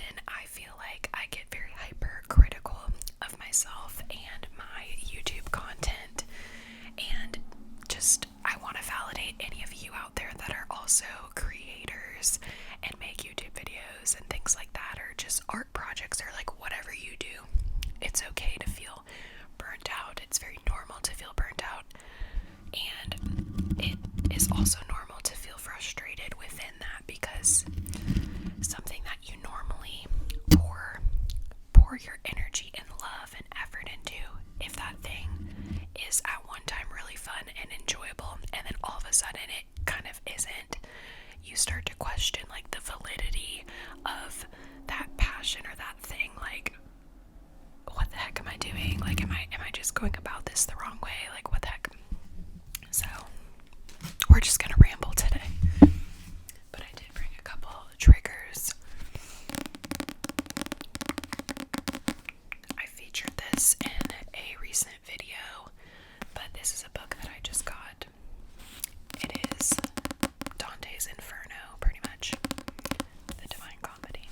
often I feel like I get very hypercritical of myself and my YouTube content, and just I want to validate any of you out there that are also creators and make YouTube videos and things like that, or just art projects, or like whatever you do. It's okay to feel burnt out. It's very normal to feel burnt out, and it is also normal to feel frustrated within that, because something that you normally pour your energy and love and effort into, if that thing is at one time really fun and enjoyable, and then all of a sudden it kind of isn't, you start to question like the validity of that passion or that thing. Like, what the heck am I doing? Like, am I just going about this the wrong way? Like, what the heck? So we're just gonna ramble today. But I did bring a couple triggers. I featured this in a recent video, but this is a book that I just got. It is Dante's Inferno, pretty much. The Divine Comedy.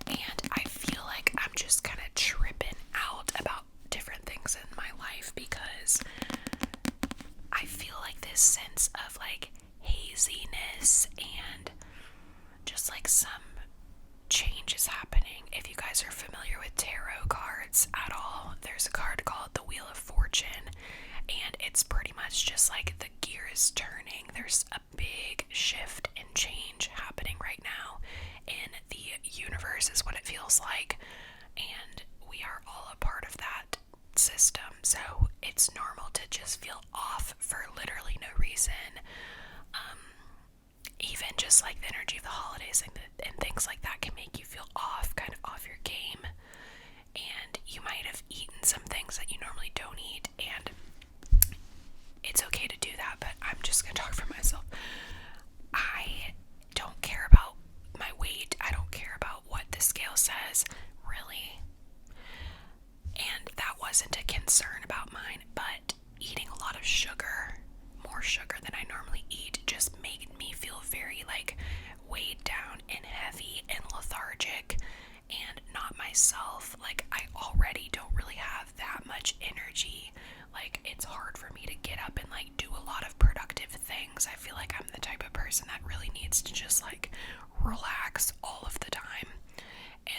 And I feel like I'm just kind of tripping out about different things in my life, because I feel like this sense of like haziness and just like some change is happening. If you guys are familiar with tarot cards at all, there's a card called the Wheel of Fortune, and it's pretty much just like the gear is turning. There's a big shift and change happening right now in the universe, is what it feels like, and we are all a part of that system. So it's normal to just feel off for literally no reason. Even just like the energy of the holidays and things like that can make you feel off, kind of off your game, and you might have eaten some things that you normally don't eat, and it's okay to do that. But I'm just gonna talk for myself. I don't care about my weight. I don't care about what the scale says, really. And that wasn't a concern about mine, but eating a lot of sugar, more sugar than I normally eat, just made me feel very like weighed down and heavy and lethargic and not myself. Like, I already don't really have that much energy. Like, it's hard for me to get up and like do a lot of productive things. I feel like I'm the type of person that really needs to just like relax all of the time,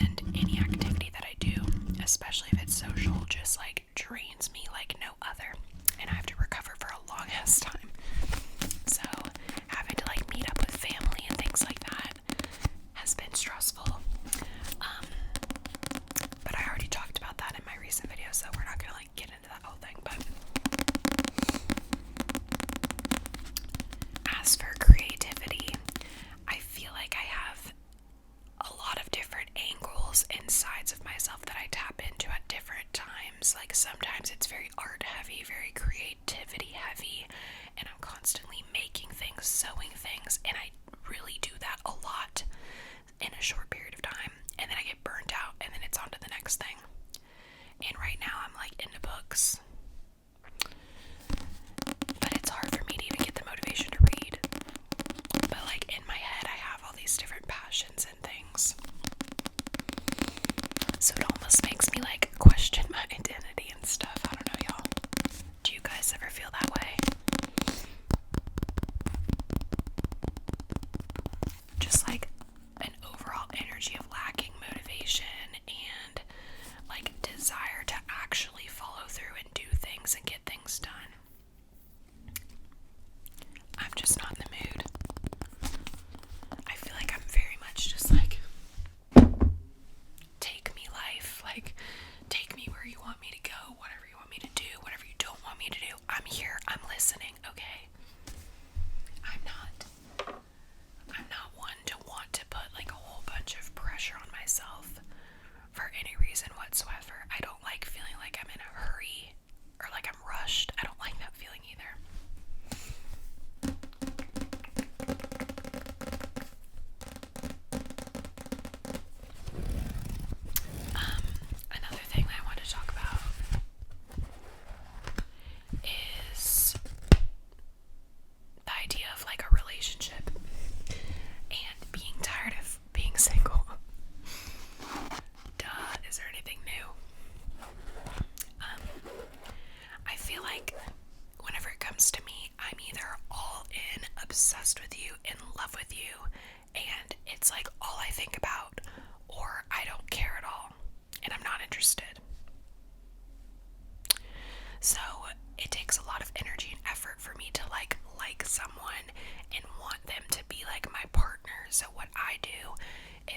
and any activity that I do, especially if it's social, just like drains me like no other, and I have to recover for a long ass time. So having to like meet up with family and things like that has been stressful. But I already talked about that in my recent video, so we're not gonna like get into that whole thing. But as for creativity, I feel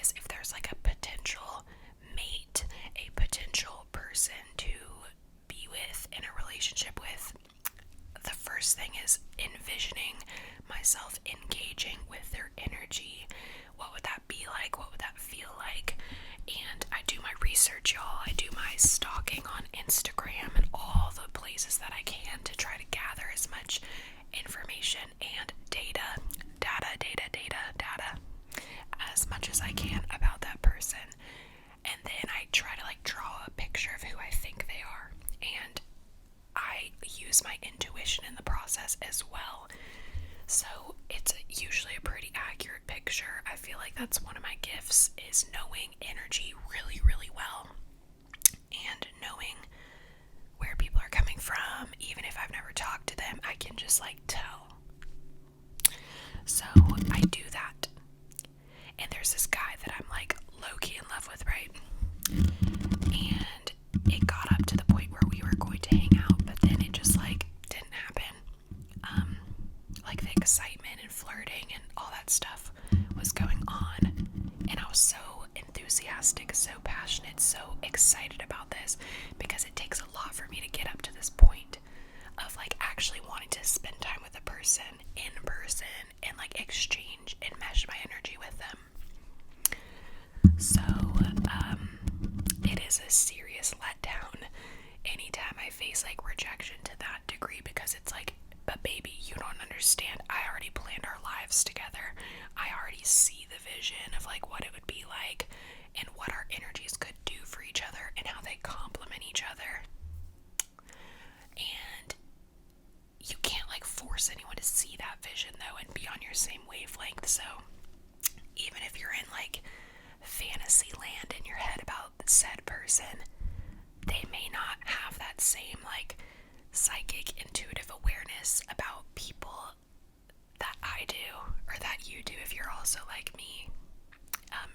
is if there's like a potential mate, a potential person to be with, in a relationship with, the first thing is envisioning myself engaging with their energy. What would that be like? What would that feel like? And I do my research, y'all. I do my stalking on Instagram and all the places that I can to try to gather as much information and data as much as I can about that person. And then I try to like draw a picture of who I think they are. And I use my intuition in the process as well. So it's usually a pretty accurate picture. I feel like that's one of my gifts, is knowing energy really, really well. And knowing where people are coming from, even if I've never talked to them, I can just like tell. So I do that. And there's this guy that I'm like low-key in love with, right? And it got up to the point where we were going to hang out, but then it just like didn't happen. Like the excitement and flirting and all that stuff was going on, and I was so enthusiastic, so passionate, so excited about this, because it takes a lot for me to get up to this point of like actually wanting to spend time with a person in person and like exchange and mesh my energy with them. So it is a serious letdown anytime I face like rejection to that degree, because it's like, but baby, you don't understand. I already planned our lives together. I already see the vision of like what it would be like and what our energies could do for each other and how they complement each other. And you can't like force anyone to see that vision though and be on your same wavelength. So even if you're in like fantasy land in your head about said person, they may not have that same like psychic intuitive awareness about people that I do, or that you do if you're also like me,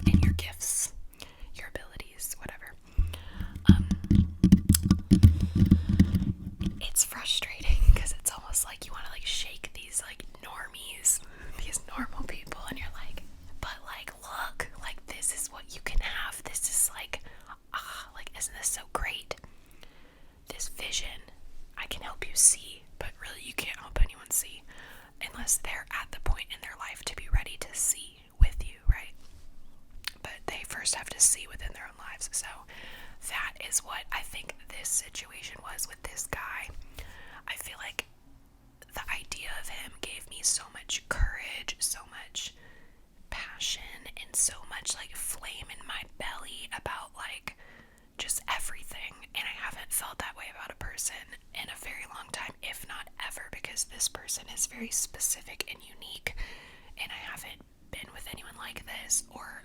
and your gifts, your abilities, whatever. It's frustrating because it's almost like you want to like shake these like normies, these normal people, and you're like, but like look, like this is what you can have. This is like, like isn't this so great? This vision I can help you see, but really you can't help anyone see unless they're at the point in their life to be ready to see with you, right? But they first have to see within their own lives. So that is what I think this situation was with this guy. I feel like the idea of him gave me so much courage, so much passion, and so much like flame in my belly about like just everything. And I haven't felt that way about a person in a very long time, if not ever, because this person is very specific and unique, and I haven't been with anyone like this, or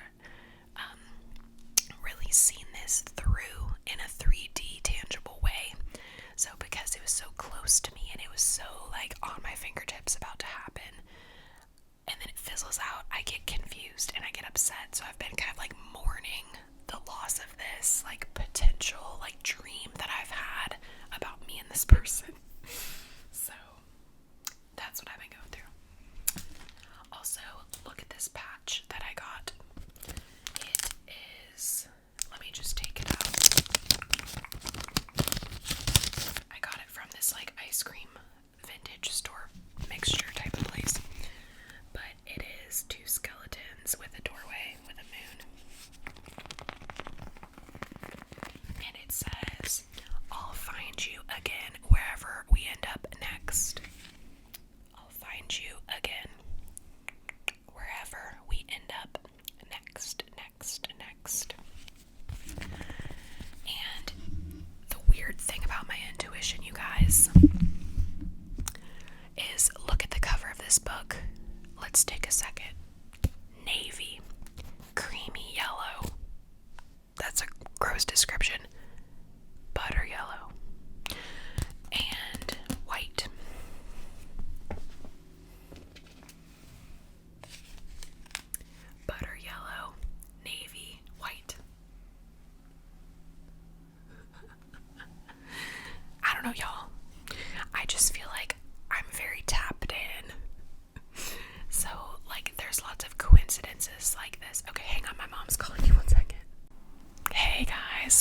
really seen this through in a 3D tangible way. So because it was so close to me and it was so like on my fingertips about to happen, and then it fizzles out, I get confused and I get upset. So I've been kind of like mourning the loss of this like potential like dream that I've had about me and this person. So that's what I've been going through. Also, look at this patch that I got. It is, let me just take it out. I got it from this like ice cream vintage store mixture type of place. But it is two skeletons with a door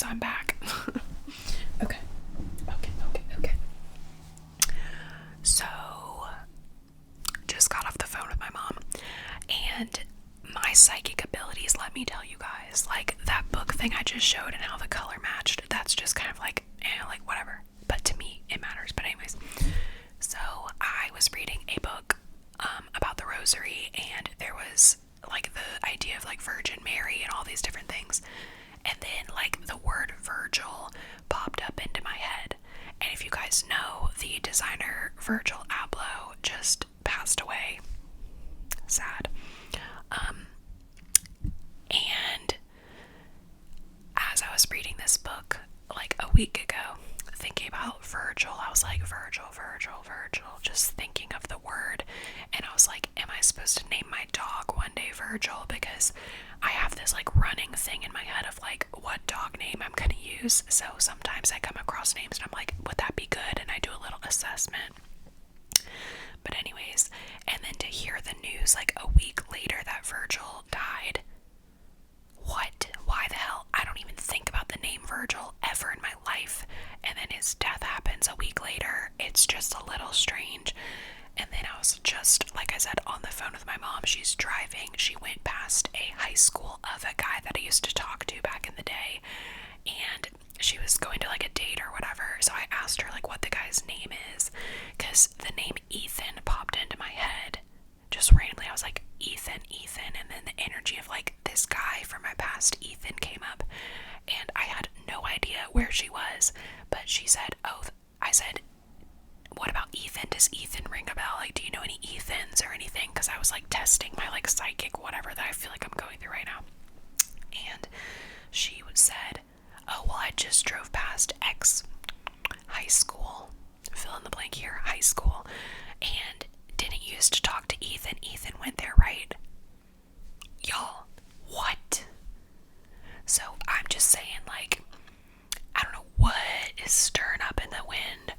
so I'm back. Okay. So, just got off the phone with my mom, and my psychic abilities, let me tell you guys, like that book thing I just showed and how the color matched, that's just kind of like, like whatever. But to me, it matters. But anyways, so I was reading a book about the rosary, and there was like the idea of like Virgin Mary and all these different things. And then like the word Virgil popped up into my head. And if you guys know, the designer Virgil Abloh just passed away. Sad. And as I was reading this book like a week ago, thinking about Virgil, I was like, Virgil, just thinking of the word. And I was like, am I supposed to name my dog one day Virgil? Because I have this like running thing in my head of like what dog name I'm gonna use. So sometimes I come across names and I'm like, would that be good? And I do a little assessment. But anyways, and then to hear the news like a week later that Virgil died. What? Why the hell? I don't even think about the name Virgil ever in my life. And then his death happens a week later. It's just a little strange. And then I was just, like I said, on the phone with my mom. She's driving. She went past a high school of a guy that I used to talk to back in the day. And she was going to like a date or whatever. So I asked her like what the guy's name is. Because the name Ethan popped into my head. Just randomly. I was like, Ethan. And then the energy of like this guy from my past, Ethan, came up. And I had no idea where she was. But she said, oh, I said, what about Ethan? Does Ethan ring a bell? Like, do you know any Ethans or anything? Because I was like testing my like psychic whatever that I feel like I'm going through right now. And she said, oh, well, I just drove past X high school, fill in the blank here, high school, and didn't used to talk to Ethan. Ethan went there, right? Y'all, what? So I'm just saying, like, I don't know what is stirring up in the wind,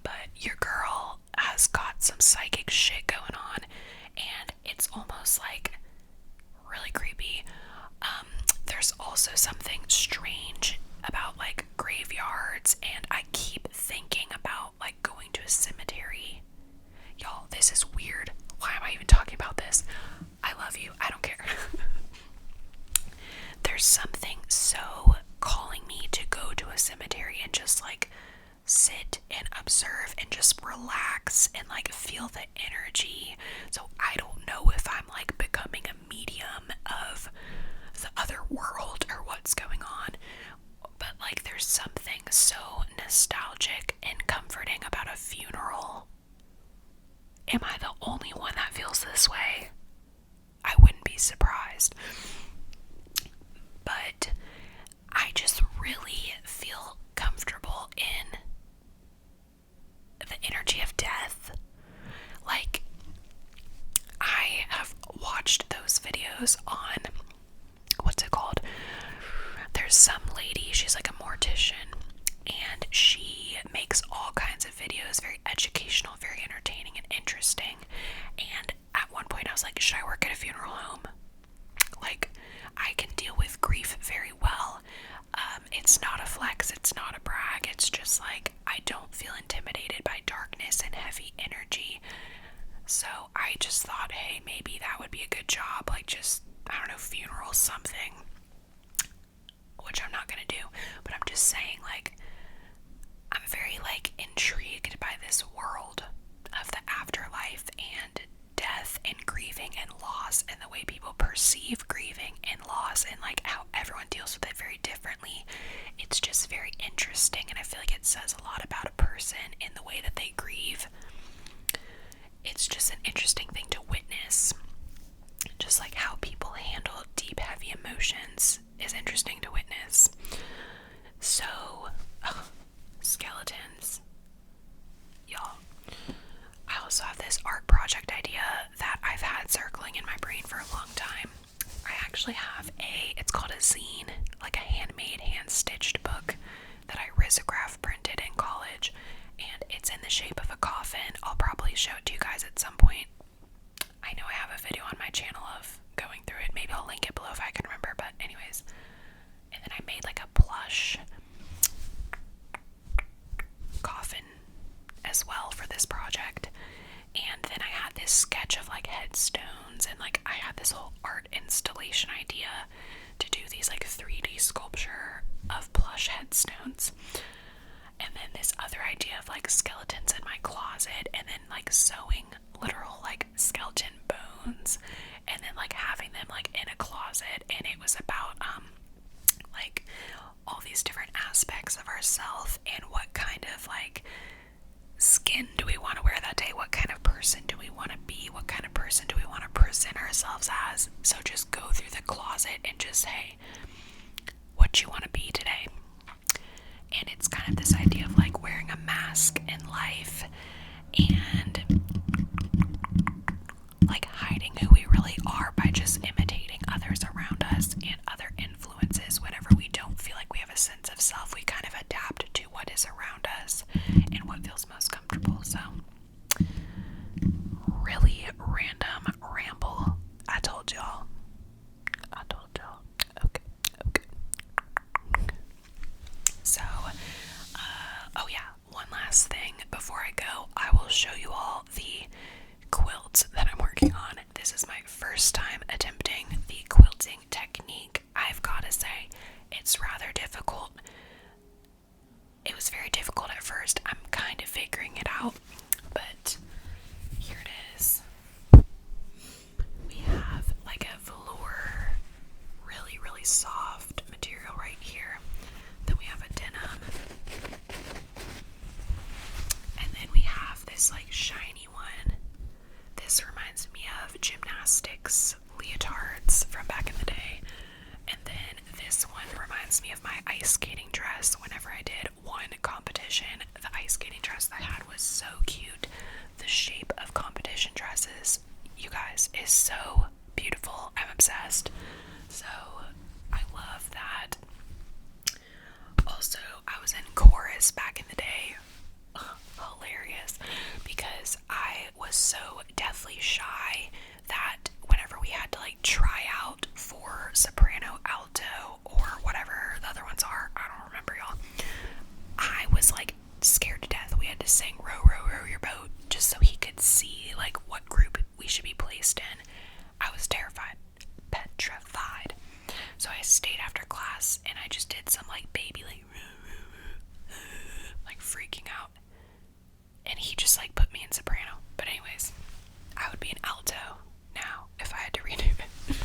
but your girl has got some psychic shit going on, and it's almost like really creepy. There's also something strange about like graveyards, and I keep thinking about like going to a cemetery. Y'all, this is weird. Why am I even talking about this? I love you. I don't care. There's something so calling me to go to a cemetery and just like sit and observe and just relax and like feel the energy. So I don't know if I'm like becoming a medium of the other world or what's going on, but like there's something so nostalgic and comforting about a funeral. Am I the only one that feels this way? I wouldn't be surprised. But I just really feel comfortable in the energy of death. Like, I have watched those videos on, what's it called? There's some lady, she's like a mortician, and she makes all kinds of videos, very educational, very entertaining and interesting. And at one point I was like, should I work at a funeral home? Like, I can deal with grief very well. It's not a flex, it's not a brag, it's just like, I don't feel intimidated by darkness and heavy energy. So I just thought, hey, maybe that would be a good job, like just, I don't know, funeral something, which I'm not gonna do, but I'm just saying, like, I'm very like intrigued by this world of the afterlife and death and grieving and loss, and the way people perceive grieving and loss, and like how everyone deals with it very differently. It's just very interesting, and I feel like it says a lot about a person in the way that they grieve. It's just an interesting thing to witness. Just like how people handle deep, heavy emotions is interesting to witness. So, skeletons. Y'all, I also have this art project idea that I've had circling in my brain for a long time. I actually have it's called a zine, like a handmade, hand-stitched book that I risograph printed in college, and it's in the shape of a coffin. I'll probably show it to you guys at some point. I know I have a video on my channel of going through it. Maybe I'll link it below if I can remember, but anyways. And then I made like a plush installation idea to do these like 3D sculpture of plush headstones. And then this other idea of like skeletons in my closet, and then like sewing literal like skeleton bones, and then like having them like in a closet. And it was about like all these different aspects of ourselves and what kind of like skin do we want to wear that day, what kind of person do we want to be, what kind of person do we want to present ourselves as. So just go through the closet and just say what you want to be today. And it's kind of this idea of like wearing a mask in life and like hiding who we really are by just imitating others around us and other influences. Whenever we don't feel like we have a sense of self, we kind of adapt to what is around us and what feels most comfortable. So really random ramble. I told y'all. Okay. So oh yeah, one last thing before I go, I will show you all the quilts that I'm working on. This is my first time attempting the quilting technique. I've got to say, it's rather difficult. It was very difficult at first. I'm kind of figuring it out, but here it is. We have like a velour, really, really soft material right here. Then we have a denim. And then we have this like shiny one. This reminds me of gymnastics leotards from back in the day. And then this one reminds me of my ice skating dress. Whenever I did one competition, the ice skating dress that I had was so cute. The shape of competition dresses, you guys, is so beautiful. I'm obsessed. So I love that. Also, I was in chorus back in the day. Hilarious, because I was so deathly shy that whenever we had to like try out for soprano, alto, or whatever the other ones are, I don't remember, y'all, I was like scared to death. We had to sing row, row, row your boat just so he could see like what group we should be placed in. I was terrified, petrified. So I stayed after class and I just did some like baby like freaking out. And he just like put me in soprano. But anyways, I would be an alto now if I had to redo it.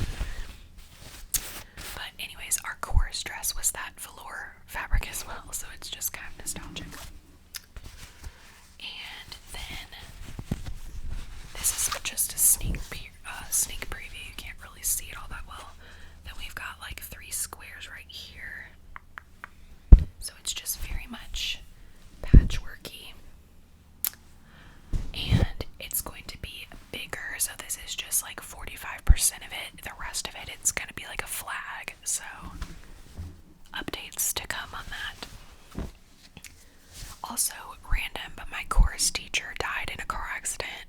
But anyways, our chorus dress was that velour fabric as well, so it's just kind of nostalgic. And then this is just a sneak preview. You can't really see it all that well. Then we've got like 3 squares right here. So it's just very much patchworky. And it's going to be bigger, so this is just like 45% of it. The rest of it, it's going to be like a flag. So updates to come on that. Also random, but my chorus teacher died in a car accident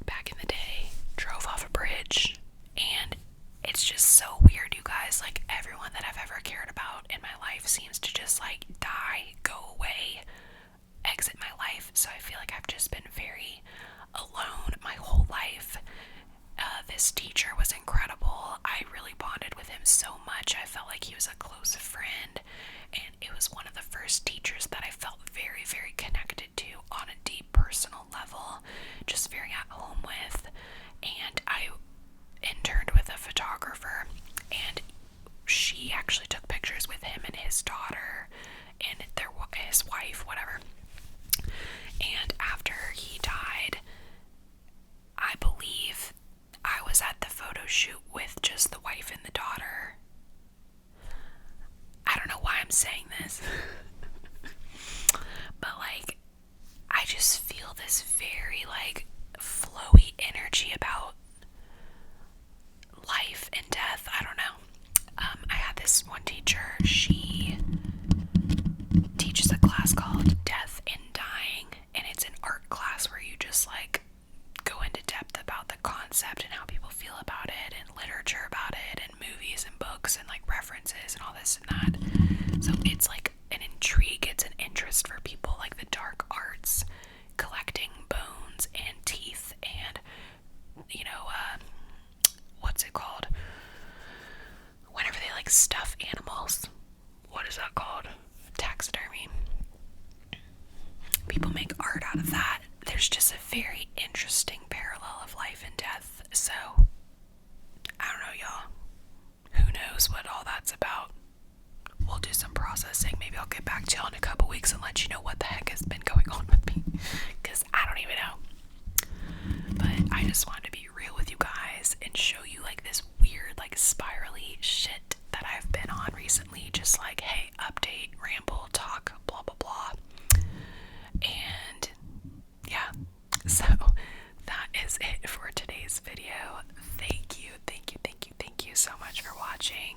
back in the day. Drove off a bridge, and it's just so weird, you guys. Like everyone that I've ever cared about in my life seems to just like die, go away, exit my life. So I feel like I've just been very alone my whole life. This teacher was incredible. I really bonded with him so much. I felt like he was a close friend, and it was one of the first teachers that I felt very, very connected to on a deep personal level, just very at home with. And I interned with a photographer, and she actually took pictures with him and his daughter and his wife, whatever. And after he died, I believe I was at the photo shoot with just the wife and the daughter. I don't know why I'm saying this. But like, I just feel this very like flowy energy about life and death. I don't know. I had this one teacher. She teaches a class called Death and Dying, and it's an art class where you just like go into depth about the concept and how people feel about it, and literature about it, and movies and books and like references and all this and that. So it's like an intrigue, it's an interest for people like the dark arts, collecting bones and teeth and, you know, what's it called? like stuffed animals. What is that called? Taxidermy. People make art out of that. There's just a very interesting parallel of life and death. So, I don't know, y'all. Who knows what all that's about? We'll do some processing. Maybe I'll get back to y'all in a couple weeks and let you know what the heck has been going on with me. Because I don't even know. But I just wanted to be real with you guys and show you like this weird, like spirally shit that I've been on recently. Just like, hey, update, ramble, talk, blah, blah, blah. And yeah, so that is it for today's video. Thank you so much for watching.